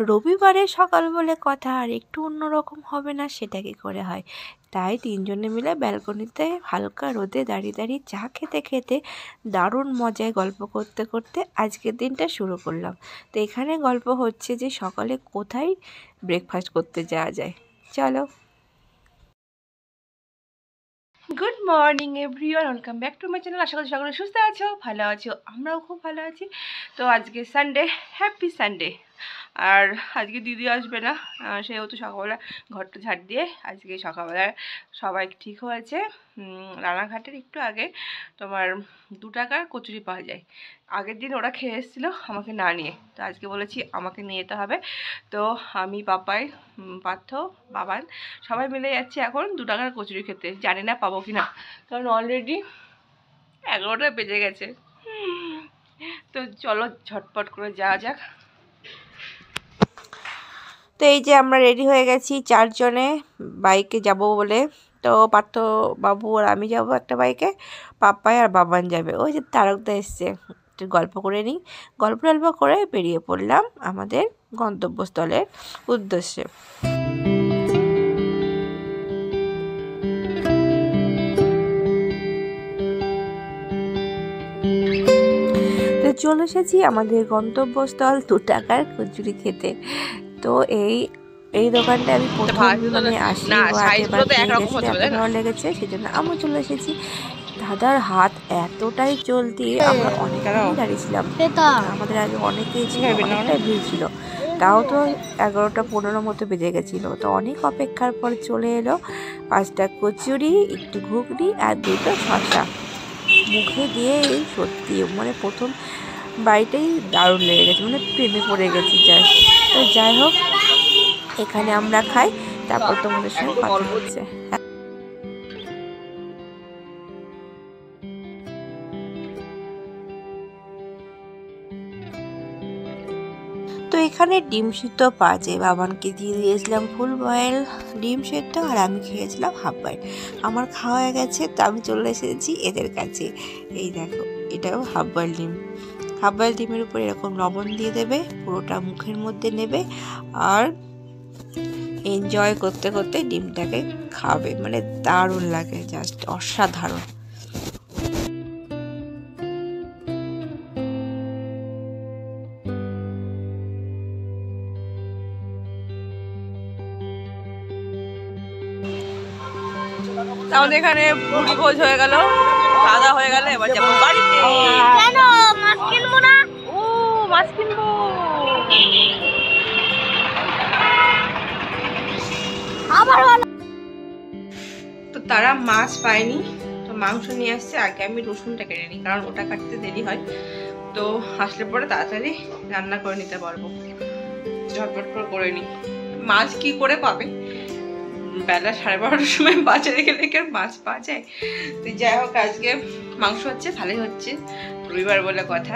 রবিবারে সকাল বলে কথা, আর একটু অন্যরকম হবে না সেটা কি করে হয়। তাই তিনজনে মিলে ব্যালকনিতে হালকা রোদে দাঁড়িয়ে দাঁড়িয়ে চা খেতে খেতে দারুণ মজায় গল্প করতে করতে আজকের দিনটা শুরু করলাম। তো এখানে গল্প হচ্ছে যে সকালে কোথায় ব্রেকফাস্ট করতে যাওয়া যায়। চলো। Good morning everyone, welcome back to my channel. আশা করি সকলে সুস্থ আছো, ভালো আছো, আমরাও খুব ভালো আছি। তো আজকে সানডে, হ্যাপি সানডে। আর আজকে দিদি আসবে না, সেহেতু সকালবেলা ঘরটা ঝাড় দিয়ে আজকে সকালবেলায় সবাই ঠিক হয়েছে। রানাঘাটের একটু আগে তোমার 2 টাকার কচুরি পাওয়া যায়। আগের দিন ওরা খেয়ে এসেছিলো আমাকে না নিয়ে, তো আজকে বলেছি আমাকে নিয়ে যেতে হবে। তো আমি পাপাই, পার্থ, বাবান সবাই মিলে যাচ্ছে এখন 2 টাকার কচুরি খেতে। জানি না পাবো কি না, কারণ অলরেডি 11টা বেজে গেছে। তো চলো ঝটপট করে যাওয়া যাক। তো এই যে আমরা রেডি হয়ে গেছি 4 জনে বাইকে যাব বলে। তো পার্থ বাবু আর আমি যাব একটা বাইকে, পাপ্পাই আর বাবান যাবে। ওই যে তারকদা এসছে, একটু গল্প করে নিই। গল্প করে বেরিয়ে পড়লাম আমাদের গন্তব্যস্থলের উদ্দেশ্যে। তো চলে এসেছি আমাদের গন্তব্যস্থল 2 টাকার কচুরি খেতে। তো এই দোকানটা আমি প্রথম আসি, ভালো লেগেছে, সেজন্য আমি চলে এসেছি। দাদার হাত এতটাই চলতি, আমরা অনেকটাই দাঁড়িয়েছিলাম, আমাদের আগে অনেকেই ছিল, অনেকটাই ভিড় ছিল। তাও তো 11টা 15 মতো বেজে গেছিলো। তো অনেক অপেক্ষার পর চলে এলো 5টা কচুরি, একটু ঘুগনি আর 2টো শসা। মুখে দিয়ে সত্যি মানে প্রথম বাড়িটাই দারুণ লেগে গেছে, মানে প্রেমে পড়ে গেছি জাস্ট। তো যাই হোক, এখানে আমরা খাই, তারপর তোমাদের সঙ্গে কথা হচ্ছে। তো এখানে ডিম সিদ্ধ পাওয়া যায়, বাবানকে দিয়ে দিয়েছিলাম ফুল বয়েল ডিম সিদ্ধ, আর আমি খেয়েছিলাম হাফ বয়েল। আমার খাওয়া হয়ে গেছে, তো আমি চলে এসেছি এদের কাছে। এই দেখো, এটাও হাফ বয়েল ডিম। হাফ বয়েল ডিমের উপর এরকম লবণ দিয়ে দেবে, পুরোটা মুখের মধ্যে নেবে আর এনজয় করতে করতে ডিমটাকে খাবে, মানে দারুণ লাগে, জাস্ট অসাধারণ। আমাদের এখানে মুড়ি ভোজ হয়ে গেল, খাওয়া হয়ে গেল, এবার যাবো বাড়িতে। কেন মাছ কিনবো না? ও মাছ কিনবো। তো তারা মাছ পায়নি, তো মাংস নিয়ে আসছে। আগে আমি রসুনটা কেটে নিই, কারণ ওটা কাটতে দেরি হয়। তো আসলে পরে তাড়াতাড়ি রান্না করে নিতে পারবো, ঝটপট করে নিই। মাছ কি করে পাবে, বেলা 12:30টার সময় বাজারে গেলে কি আর মাছ পাওয়া যায়? তো যাই হোক, আজকে মাংস হচ্ছে, ভালোই হচ্ছে, রবিবার বলে কথা।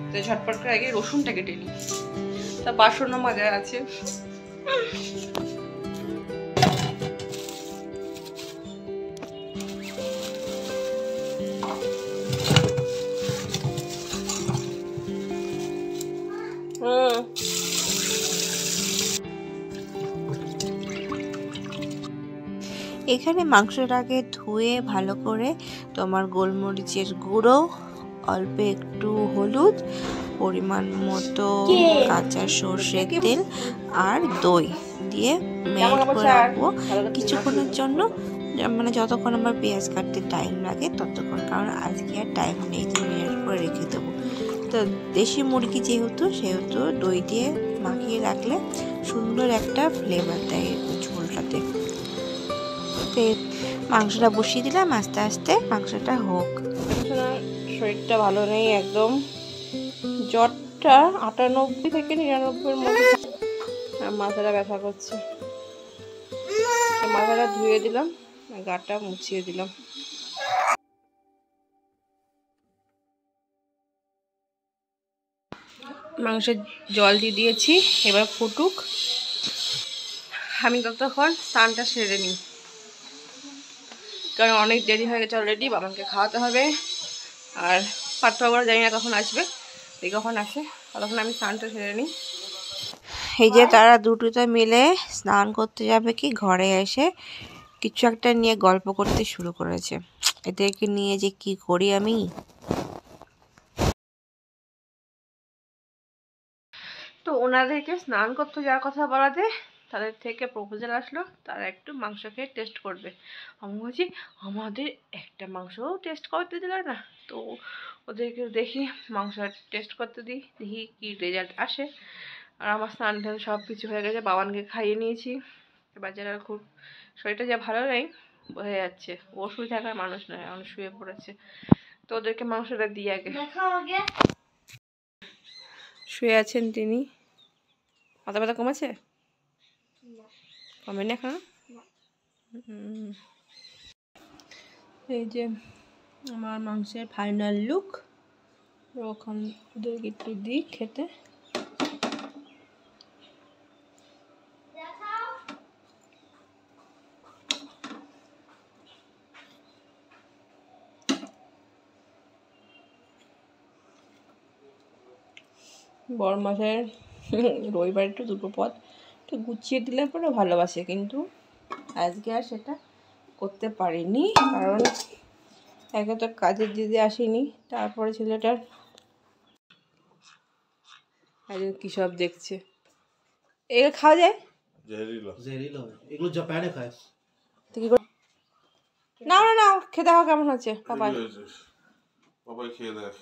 তো ঝটপট করে আগে রসুনটা কেটে নিই, তা বাসনও মজা আছে। এখানে মাংসটাকে ধুয়ে ভালো করে তোমার গোলমরিচের গুঁড়ো, অল্প একটু হলুদ, পরিমাণ মতো কাঁচা সর্ষের তেল আর দই দিয়ে ম্যারিনেট করে রাখবো কিছুক্ষণের জন্য, মানে যতক্ষণ আমার পেঁয়াজ কাটতে টাইম লাগে ততক্ষণ, কারণ আজকে আর টাইম নেই, তো ম্যারিনেট করে রেখে দেবো। তো দেশি মুরগি সেহেতু দই দিয়ে মাখিয়ে রাখলে সুন্দর একটা ফ্লেভার দেয় ঝোলটাতে। মাংসটা বসিয়ে দিলাম, আস্তে আস্তে মাংসটা হোক। শরীরটা ভালো নেই একদম, জ্বরটা 98 থেকে 99-এর মধ্যে, মাথাটা ব্যথা করছে। মাথাটা ধুয়ে দিলাম, গাটা মুছিয়ে দিলাম। মাংসের জল দিয়ে দিয়েছি, এবার ফুটুক, আমি ততক্ষণ স্নানটা সেরে নিই, কারণ অনেক দেরি হয়ে গেছে অলরেডি। বাবাকে খাওয়াতে হবে, আর পার্থ জানি না কখন আসবে, এই কখন আসে, ততক্ষণ আমি স্নানটা সেরে নিই। এই যে তারা দুটোতে মিলে স্নান করতে যাবে কি ঘরে এসে কিছু একটা নিয়ে গল্প করতে শুরু করেছে। এদেরকে নিয়ে যে কি করি আমি। তো ওনাদেরকে স্নান করতে যাওয়ার কথা বলাতে তাদের থেকে প্রপোজাল আসলো তারা একটু মাংস খেয়ে টেস্ট করবে। আমি বলছি আমাদের একটা মাংসও টেস্ট করতে দিল না। তো ওদেরকে দেখি মাংস টেস্ট করতে দিই, দেখি কি রেজাল্ট আসে। আর আমার স্নান টান সব কিছু হয়ে গেছে, বাবানকে খাইয়ে নিয়েছি। বাচ্চারা খুব শরীরটা যা ভালো নেই বোঝা যাচ্ছে, ও শুয়ে থাকার মানুষ নয়, এখন শুয়ে পড়েছে। তো ওদেরকে মাংসটা দিয়ে আগে শুয়ে আছেন তিনি। মাথা ব্যথা কমেছে? কমেনি এখন? এই যে আমার মাংসের ফাইনাল লুক। ওখান ওদেরকে একটু দিই খেতে। বড় মাসের রবিবার একটু দুটো পদ একটু গুছিয়ে দিলে পরে ভালোবাসে, কিন্তু আজকে আর সেটা করতে পারিনি, কারণ একে তো কাজের দিদি আসেনি, তারপরে ছেলেটার একজন কী সব দেখছে। এগুলো খাওয়া যায়? এগুলো জাপানে খায়। না না না, খেতে খাওয়া কেমন হচ্ছে পাপাই? পাপাই খেয়ে দেখ।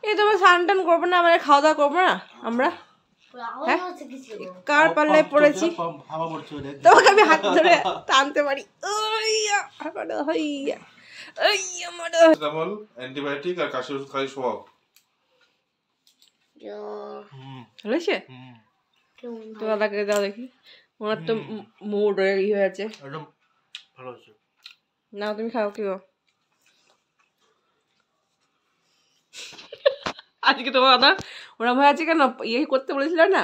এই তোমার স্নান টান করবো না, আমরা খাওয়া দাওয়া করবো না আমরা? হ্যাঁ, কার পাল্লায় পড়েছি? তোমাকে আমি হাত ধরে টানতে পারি। অ্যান্টিবায়োটিক আর কাশির ওষুধ খাই শোয়াও। হয়েছে তো দাদাকে দাও দেখি, ওনার তো মুড হয়ে আছে। ভালো হয়েছে না তুমি খাও কি গো? আজকে তোমার দাদা ওরম হয়ে আছে কেন? ইয়ে করতে বলেছিল না,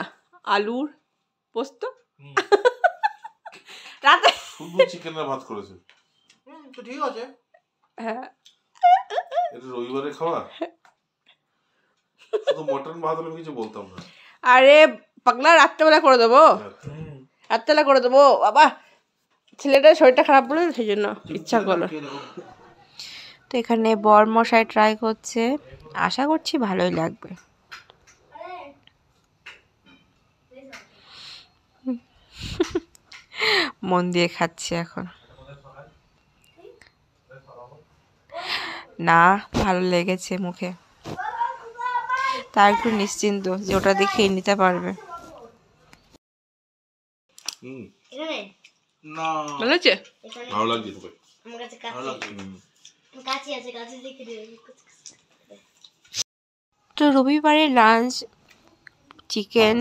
আলুর পোস্ত রাতে শুধু চিকেনের ভাত করেছে। তো ঠিক আছে। হ্যাঁ, এটা রবিবারে খাওয়া। শুধু মটন ভাত হলে কিছু বলতাম না। আরে পাগলা, রাত্রেবেলা করে দেবো, রাত্রেবেলা করে দেবো বাবা। ছেলেটার শরীরটা খারাপ বলে সেই জন্য ইচ্ছা করলো। তো এখানে বর মশাই ট্রাই করছে, আশা করছি ভালোই লাগবে। মন দিয়ে খাচ্ছে এখন। না ভালো লেগেছে মুখে, তার একটু নিশ্চিন্ত যে ওটা দিয়ে খেয়ে নিতে পারবে। ভালো হয়েছে? ভালো লাগছে তোকে? তো রবিবারের লাঞ্চ চিকেন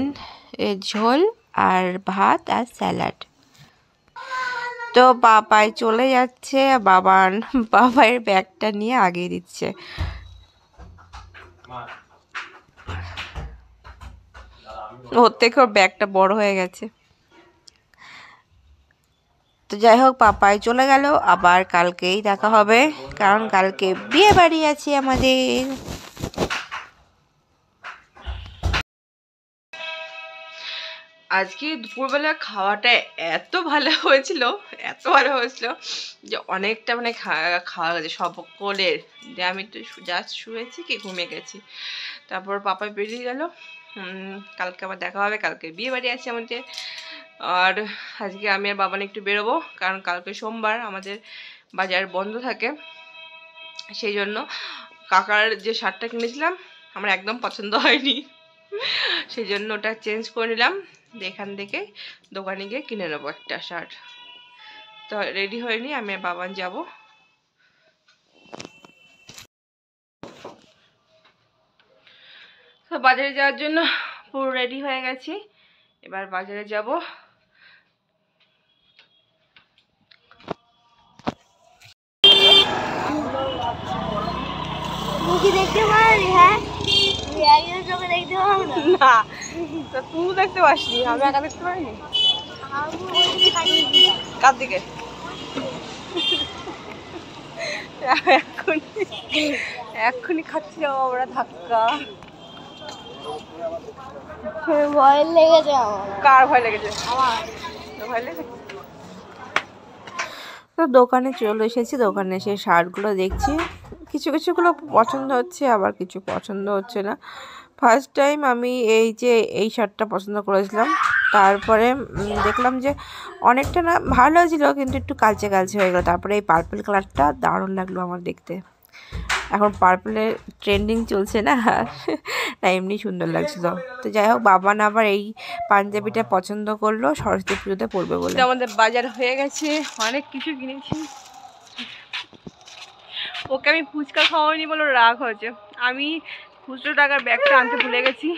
ঝোল আর ভাত আর স্যালাড। তো বাবাই চলে যাচ্ছে, বাবাইয়ের ব্যাগটা নিয়ে আগিয়ে দিচ্ছে। ওর থেকে ওর ব্যাগটা বড় হয়ে গেছে। তো যাই হোক, পাপাই চলে গেল, আবার কালকেই দেখা হবে, কারণ কালকে বিয়ে বাড়ি আছে আমাদের। আজকে দুপুরবেলা খাওয়াটা এত ভালো হয়েছিল, এত ভালো হয়েছিল যে অনেকটা মানে খাওয়া গেছে সকলের। যে আমি তো জাস্ট শুয়েছি কি ঘুমিয়ে গেছি। তারপর পাপা বেরিয়ে গেল, কালকে আবার দেখা হবে, কালকে বিয়ে বাড়ি আছে আমাদের। আর আজকে আমি আর বাবান একটু বেরোবো, কারণ কালকে সোমবার আমাদের বাজার বন্ধ থাকে। সেই জন্য কাকার যে শার্টটা কিনেছিলাম আমার একদম পছন্দ হয়নি, সেই জন্য ওটা চেঞ্জ করে নিলাম। এখান থেকে দোকানে গিয়ে কিনে নেবো একটা শার্ট। তো রেডি হয়নি, আমি আর বাবান যাব। তো বাজারে যাওয়ার জন্য পুরো রেডি হয়ে গেছি, এবার বাজারে যাব। দেখতে পারি? হ্যাঁ, দেখতে পাবো না, তো তুই দেখতে পাসনি, আমি একা দেখতে পারিনি। কার দিকে? এক্ষুনি খাচ্ছি আমরা ধাক্কা। ভয় লেগেছে আমার। কার ভয় লেগেছে? আমার ভয় লেগেছে। তো দোকানে চলে এসেছি, দোকানে এসে শার্টগুলো দেখছি, কিছু কিছুগুলো পছন্দ হচ্ছে, আবার কিছু পছন্দ হচ্ছে না। ফার্স্ট টাইম আমি এই শার্টটা পছন্দ করেছিলাম, তারপরে দেখলাম যে অনেকটা না ভালো ছিল, কিন্তু একটু কালচে কালচে হয়ে গেলো। তারপরে এই পার্পল কালারটা দারুণ লাগলো আমার দেখতে। এখন পার্পলের ট্রেন্ডিং চলছে না, না এমনি সুন্দর লাগছিল। তো যাই হোক, বাবান আবার এই পাঞ্জাবিটা পছন্দ করলো সরস্বতী পুজোতে পরবে বলে। আমাদের বাজার হয়ে গেছে, অনেক কিছু কিনেছি। ওকে আমি ফুচকা খাওয়াইনি বলে রাগ হয়েছে। আমি খুচরো টাকার ব্যাগটা আনতে ভুলে গেছি,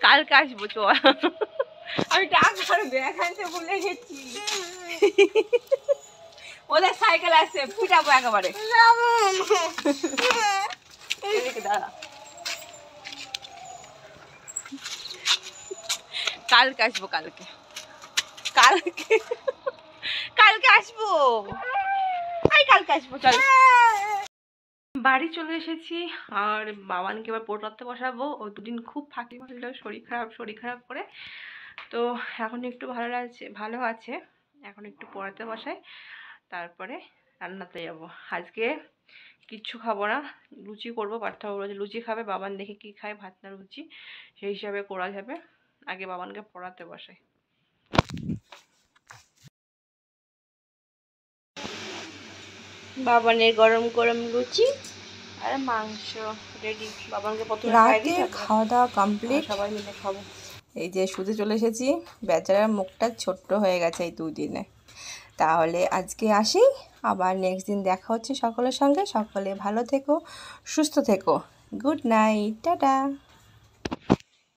কালকে আসবো চল। আমি টাকার ব্যাগ আনতে ভুলে গেছি। ওদের সাইকেল আসছে, পিটাবো একেবারে। দাঁড়া, কালকে আসবো, কালকে কালকে কালকে আসবো, কালকে আসবো চল। বাড়ি চলে এসেছি, আর বাবানকে এবার পড়াতে বসাবো। ও দুদিন খুব ফাঁকি মারল শরীর খারাপ করে, তো এখন একটু ভালো আছে। এখন একটু পড়াতে বসাই, তারপরে রান্নাতে যাব। আজকে কিচ্ছু খাবো না, লুচি করবো। পার্থ বলেছে লুচি খাবে, বাবান দেখে কি খায়, ভাত না লুচি, সেই হিসাবে করা যাবে। আগে বাবানকে পড়াতে বসাই। বাবানের গরম গরম লুচি আর মাংস রেডি। বাবানকে প্রথমে রাতে খাওয়া দাওয়া কমপ্লিট, সবাই মিলে খাবো। এই যে শুতে চলে এসেছি, বেচারার মুখটা ছোট্ট হয়ে গেছে এই 2 দিনে। তাহলে আজকে আসি, আবার নেক্সট দিন দেখা হচ্ছে সকলের সঙ্গে। সকলে ভালো থেকো, সুস্থ থেকো। Good night, tata.